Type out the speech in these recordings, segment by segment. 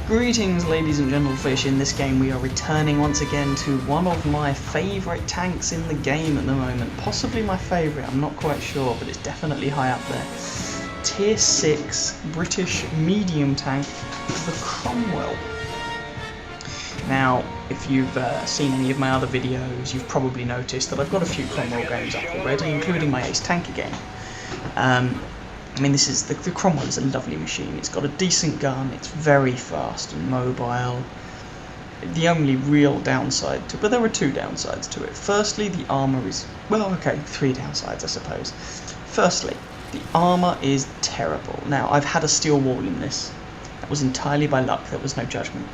Greetings ladies and gentlefish. In this game we are returning once again to one of my favourite tanks in the game at the moment. Possibly my favourite, I'm not quite sure, but it's definitely high up there. Tier 6 British medium tank, the Cromwell. Now, if you've seen any of my other videos, you've probably noticed that I've got a few Cromwell games up already, including my Ace Tanker game. I mean, this is the Cromwell is a lovely machine. It's got a decent gun. It's very fast and mobile. The only real downside to, but there are two downsides to it. Firstly, the armor is, well, okay, three downsides, I suppose. Firstly, the armor is terrible. Now, I've had a steel wall in this. That was entirely by luck. There was no judgment.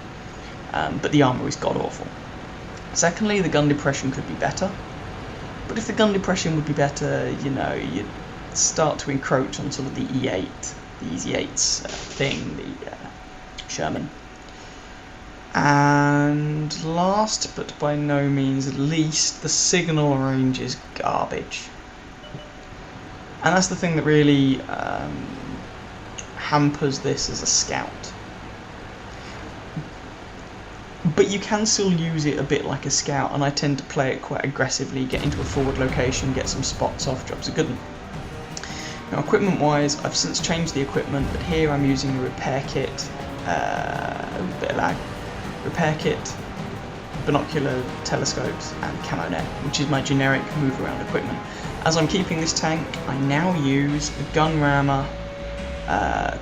But the armor is god awful. Secondly, the gun depression could be better. But if the gun depression would be better, you know, you'd start to encroach on sort of the E8, the Easy 8s thing, the Sherman. And last but by no means least, the signal range is garbage. And that's the thing that really hampers this as a scout. But you can still use it a bit like a scout, and I tend to play it quite aggressively, get into a forward location, get some spots off, drops a good one. Now, equipment wise, I've since changed the equipment, but here I'm using a repair kit, a bit of lag, repair kit, binocular telescopes and camo net, which is my generic move around equipment. As I'm keeping this tank, I now use a gun rammer,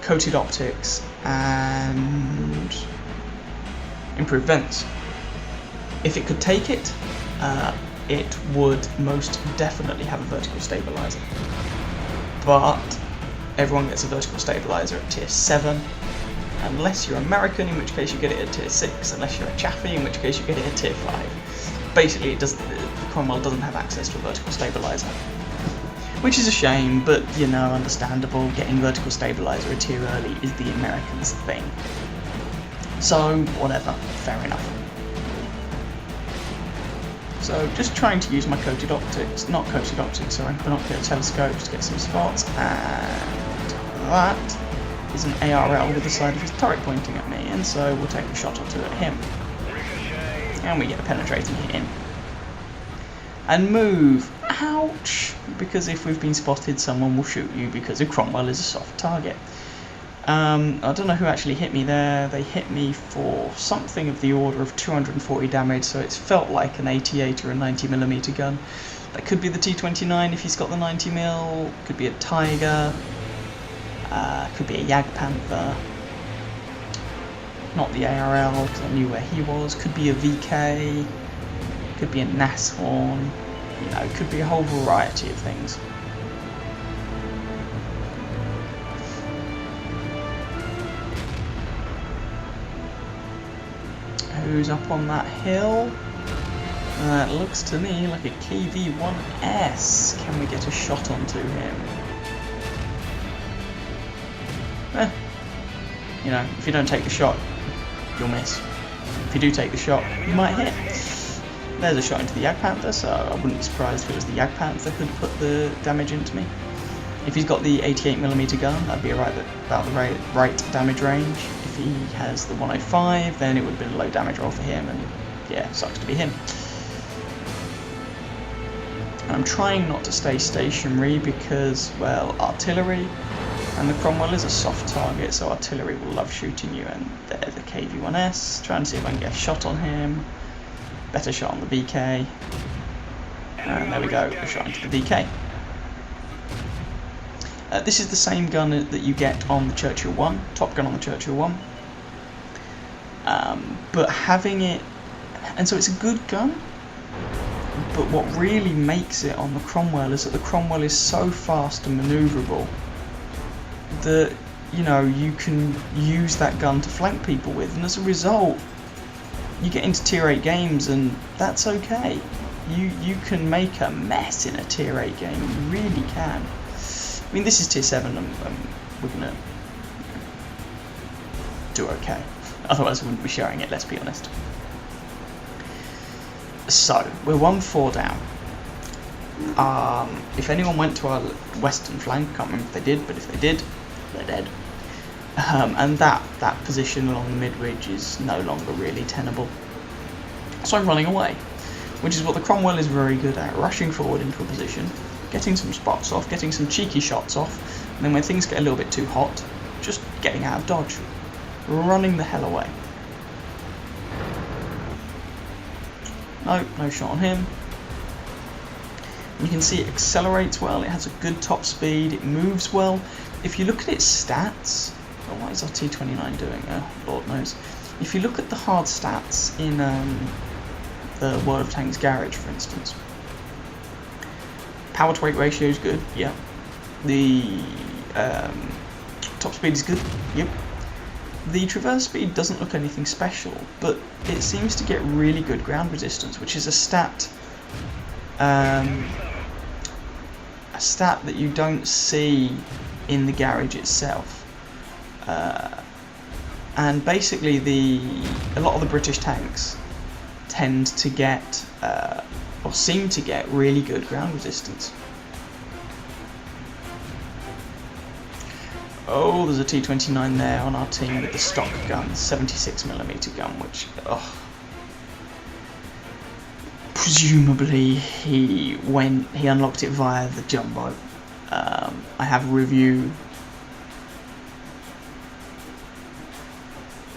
coated optics and improved vents. If it could take it, it would most definitely have a vertical stabilizer. But everyone gets a vertical stabilizer at tier 7, unless you're American, in which case you get it at tier 6, unless you're a Chaffee, in which case you get it at tier 5. Basically, the Cromwell doesn't have access to a vertical stabilizer, which is a shame, but, you know, understandable. Getting vertical stabilizer a tier early is the Americans' thing. So, whatever, fair enough. So, just trying to use my coated optics, not coated optics, sorry, binocular telescopes to get some spots, and that is an ARL with the side of his turret pointing at me, and so we'll take a shot or two at him. And we get a penetrating hit in. And move! Ouch! Because if we've been spotted, someone will shoot you because a Cromwell is a soft target. I don't know who actually hit me there. They hit me for something of the order of 240 damage, so it's felt like an 88 or a 90mm gun. That could be the T29 if he's got the 90mm, could be a Tiger, could be a Jagdpanther, not the ARL because I knew where he was, could be a VK, could be a Nashorn, you know, could be a whole variety of things. Who's up on that hill? It looks to me like a KV-1S. Can we get a shot onto him? You know, if you don't take the shot, you'll miss. If you do take the shot, you might hit. There's a shot into the Jagdpanther, so I wouldn't be surprised if it was the Jagdpanther who'd put the damage into me. If he's got the 88mm gun, that'd be about the right damage range. If he has the 105, then it would have been a low damage roll for him, and yeah, sucks to be him. And I'm trying not to stay stationary because, well, artillery, and the Cromwell is a soft target, so artillery will love shooting you, and there's a KV-1S, trying to see if I can get a shot on him. Better shot on the VK. And there we go, a shot into the VK. This is the same gun that you get on the Churchill 1, Top Gun on the Churchill 1. But having it, and so it's a good gun, but what really makes it on the Cromwell is that the Cromwell is so fast and manoeuvrable that, you know, you can use that gun to flank people with, and as a result, you get into tier 8 games, and that's okay. You can make a mess in a tier 8 game, you really can. I mean, this is tier 7, and we're going to do okay. Otherwise, we wouldn't be sharing it, let's be honest. So, we're 1-4 down. If anyone went to our western flank, can't remember if they did, but if they did, they're dead. and that position along the mid-ridge is no longer really tenable. So I'm running away, which is what the Cromwell is very good at, rushing forward into a position, getting some spots off, getting some cheeky shots off, and then when things get a little bit too hot, just getting out of dodge, running the hell away. No shot on him. You can see it accelerates well, it has a good top speed, it moves well. If you look at its stats, what is our T29 doing? Oh, Lord knows. If you look at the hard stats in the World of Tanks garage, for instance, power to weight ratio is good, yep. The top speed is good, yep. The traverse speed doesn't look anything special, but it seems to get really good ground resistance, which is a stat that you don't see in the garage itself. And basically a lot of the British tanks tend to get, or seem to get, really good ground resistance. Oh, there's a T29 there on our team with the stock gun, 76mm gun, which, presumably he unlocked it via the jumbo. I have a review.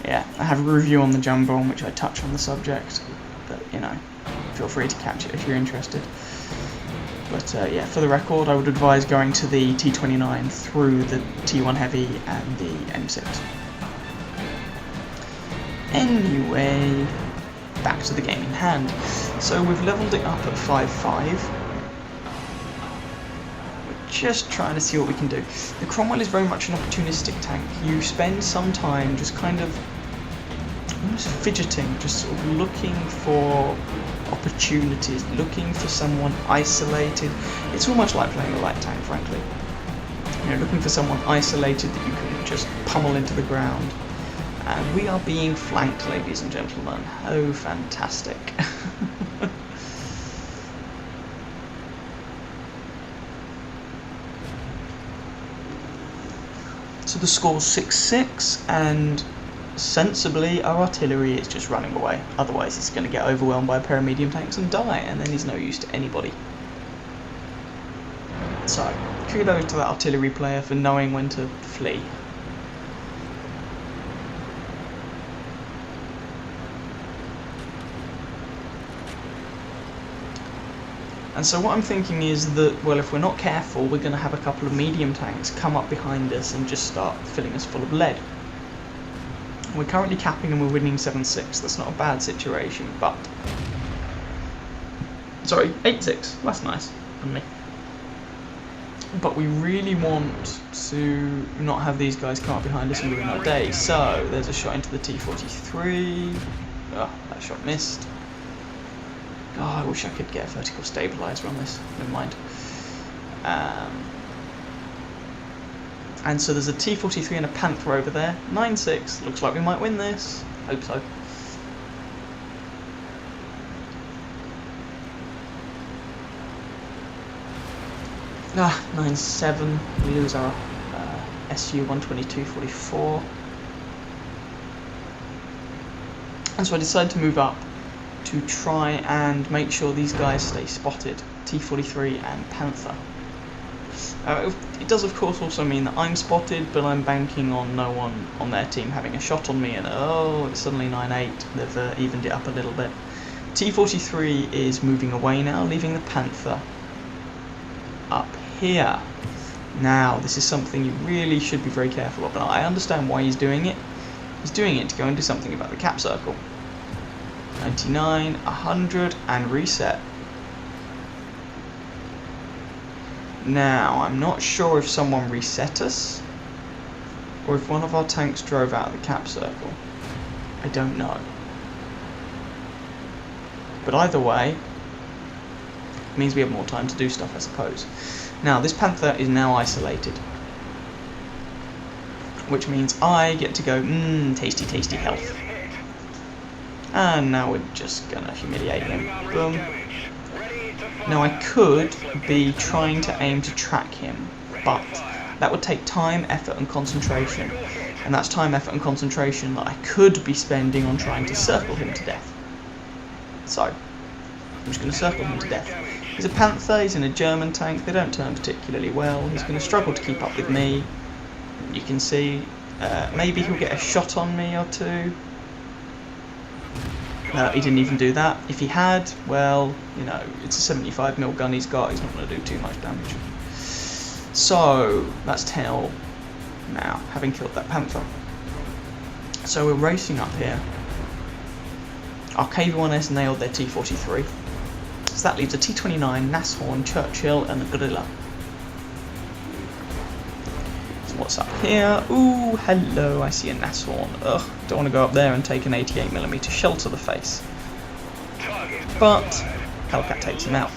Yeah, I have a review on the jumbo in which I touch on the subject, but you know, feel free to catch it if you're interested. But yeah, for the record, I would advise going to the T29 through the T1 Heavy and the M6. Anyway, back to the game in hand. So we've leveled it up at 5.5. Just trying to see what we can do. The Cromwell is very much an opportunistic tank. You spend some time just kind of almost fidgeting, just sort of looking for opportunities, looking for someone isolated. It's almost like playing a light tank, frankly. You know, looking for someone isolated that you can just pummel into the ground. And we are being flanked, ladies and gentlemen. Oh, fantastic. So the score's 6-6, and sensibly our artillery is just running away. Otherwise it's going to get overwhelmed by a pair of medium tanks and die, and then he's no use to anybody. So, kudos to that artillery player for knowing when to flee. And so what I'm thinking is that, well, if we're not careful, we're going to have a couple of medium tanks come up behind us and just start filling us full of lead. We're currently capping and we're winning 7-6. That's not a bad situation, but... Sorry, 8-6. That's nice on me. But we really want to not have these guys come up behind us and ruin our day. So, there's a shot into the T-43. Oh, that shot missed. Oh, I wish I could get a vertical stabiliser on this. Never mind. And so there's a T-43 and a Panther over there. 9-6. Looks like we might win this. Hope so. Ah, 9-7. We lose our SU-122-44. And so I decided to move up to try and make sure these guys stay spotted, T-43 and Panther. It does of course also mean that I'm spotted, but I'm banking on no one on their team having a shot on me, and oh, it's suddenly 9-8, they've evened it up a little bit. T-43 is moving away now, leaving the Panther up here. Now, this is something you really should be very careful of, and I understand why he's doing it. He's doing it to go and do something about the cap circle. 99, 100, and reset. Now, I'm not sure if someone reset us, or if one of our tanks drove out of the cap circle. I don't know. But either way, it means we have more time to do stuff, I suppose. Now, this Panther is now isolated, which means I get to go, tasty, tasty health. And now we're just gonna humiliate him. Boom. Now I could be trying to aim to track him, but that would take time, effort and concentration. And that's time, effort and concentration that I could be spending on trying to circle him to death. So, I'm just going to circle him to death. He's a Panther, he's in a German tank, they don't turn particularly well, he's going to struggle to keep up with me. You can see, maybe he'll get a shot on me or two. He didn't even do that. If he had, well, you know, it's a 75mm gun he's got, he's not going to do too much damage. So, that's 10-0 now, having killed that Panther. So we're racing up here. Our KV-1S nailed their T-43. So that leaves a T-29, Nashorn, Churchill and a Gorilla. So what's up here? Ooh, hello, I see a Nashorn. Ugh, don't want to go up there and take an 88mm shell to the face. But Hellcat takes him out.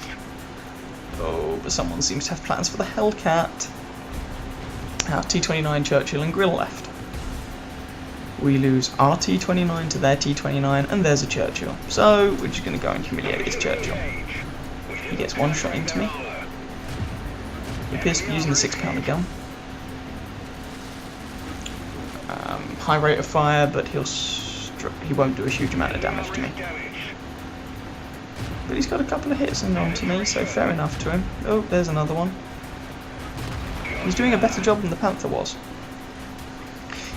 Oh, but someone seems to have plans for the Hellcat. Our T-29, Churchill and Grill left. We lose our T-29 to their T-29, and there's a Churchill. So we're just going to go and humiliate this Churchill. He gets one shot into me. He appears to be using the 6-pounder gun. High rate of fire, but he won't do a huge amount of damage to me. But he's got a couple of hits onto me, so fair enough to him. Oh, there's another one. He's doing a better job than the Panther was.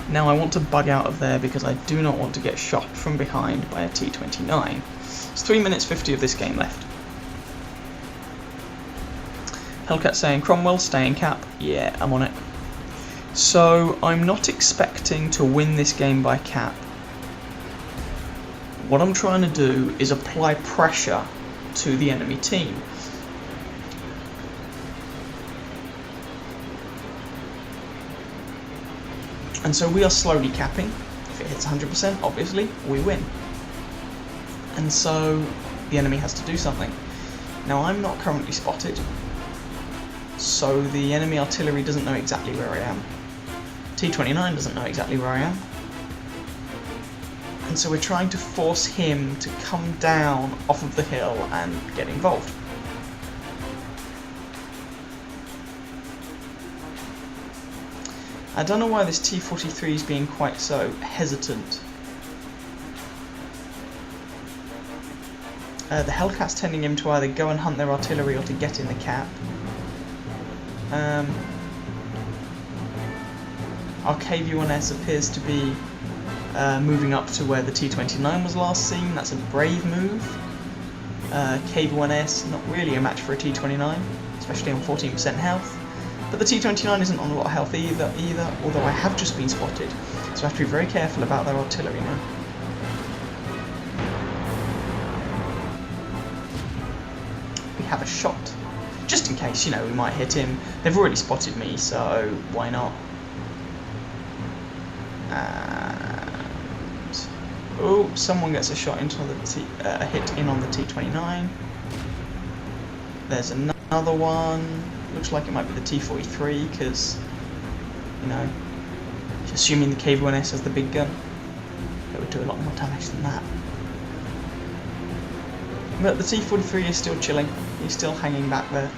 Now I want to bug out of there because I do not want to get shot from behind by a T-29. It's 3 minutes 50 of this game left. Hellcat saying, Cromwell, stay in cap. Yeah, I'm on it. So I'm not expecting to win this game by cap. What I'm trying to do is apply pressure to the enemy team. And so we are slowly capping. If it hits 100%, obviously, we win. And so the enemy has to do something. Now I'm not currently spotted, so the enemy artillery doesn't know exactly where I am. T-29 doesn't know exactly where I am. And so we're trying to force him to come down off of the hill and get involved. I don't know why this T-43 is being quite so hesitant. The Hellcat's telling him to either go and hunt their artillery or to get in the cap. Our KV-1S appears to be moving up to where the T-29 was last seen. That's a brave move. KV-1S, not really a match for a T-29, especially on 14% health. But the T-29 isn't on a lot of health either, although I have just been spotted, so I have to be very careful about their artillery now. We have a shot, just in case, you know, we might hit him. They've already spotted me, so why not? And oh, someone gets a shot into the a hit in on the T-29. There's another one. Looks like it might be the T-43 because, you know, assuming the KV-1S has the big gun, it would do a lot more damage than that. But the T-43 is still chilling. He's still hanging back there.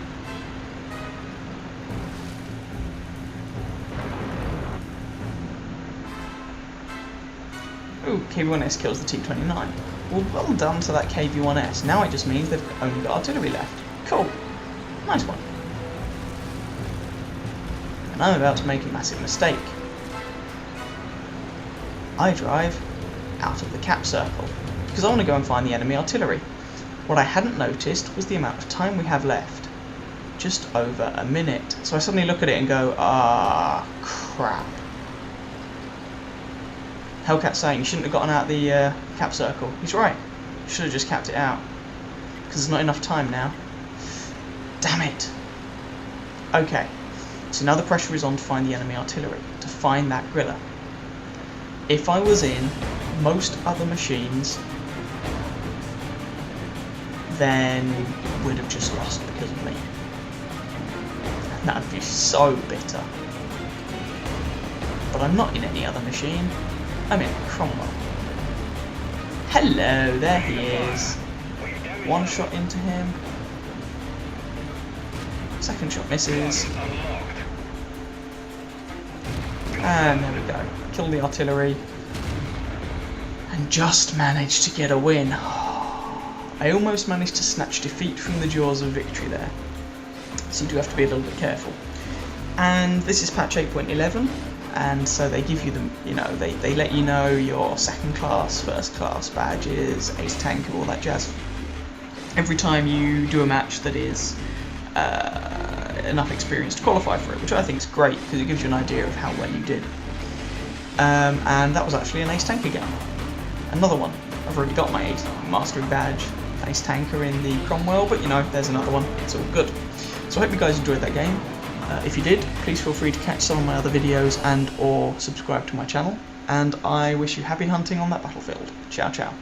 Ooh, KV-1S kills the T-29. Well done to that KV-1S. Now it just means they've only got artillery left. Cool. Nice one. And I'm about to make a massive mistake. I drive out of the cap circle, because I want to go and find the enemy artillery. What I hadn't noticed was the amount of time we have left. Just over a minute. So I suddenly look at it and go, ah, crap. Hellcat's saying you shouldn't have gotten out the cap circle. He's right. Should have just capped it out. Because there's not enough time now. Damn it. Okay. So now the pressure is on to find the enemy artillery, to find that Griller. If I was in most other machines, then we'd have just lost because of me. That would be so bitter. But I'm not in any other machine. I'm in Cromwell. Hello, there he is. One shot into him. Second shot misses. And there we go. kill the artillery, and just managed to get a win. I almost managed to snatch defeat from the jaws of victory there, so you do have to be a little bit careful. And this is patch 8.11, and so they give you they let you know your second class, first class badges, ace tanker, all that jazz, every time you do a match that is enough experience to qualify for it, which I think is great because it gives you an idea of how well you did. And that was actually an ace tanker game. Another one. I've already got my mastery badge, ace tanker in the Cromwell, but there's another one. It's all good. So I hope you guys enjoyed that game. If you did, please feel free to catch some of my other videos and or subscribe to my channel. And I wish you happy hunting on that battlefield. Ciao, ciao.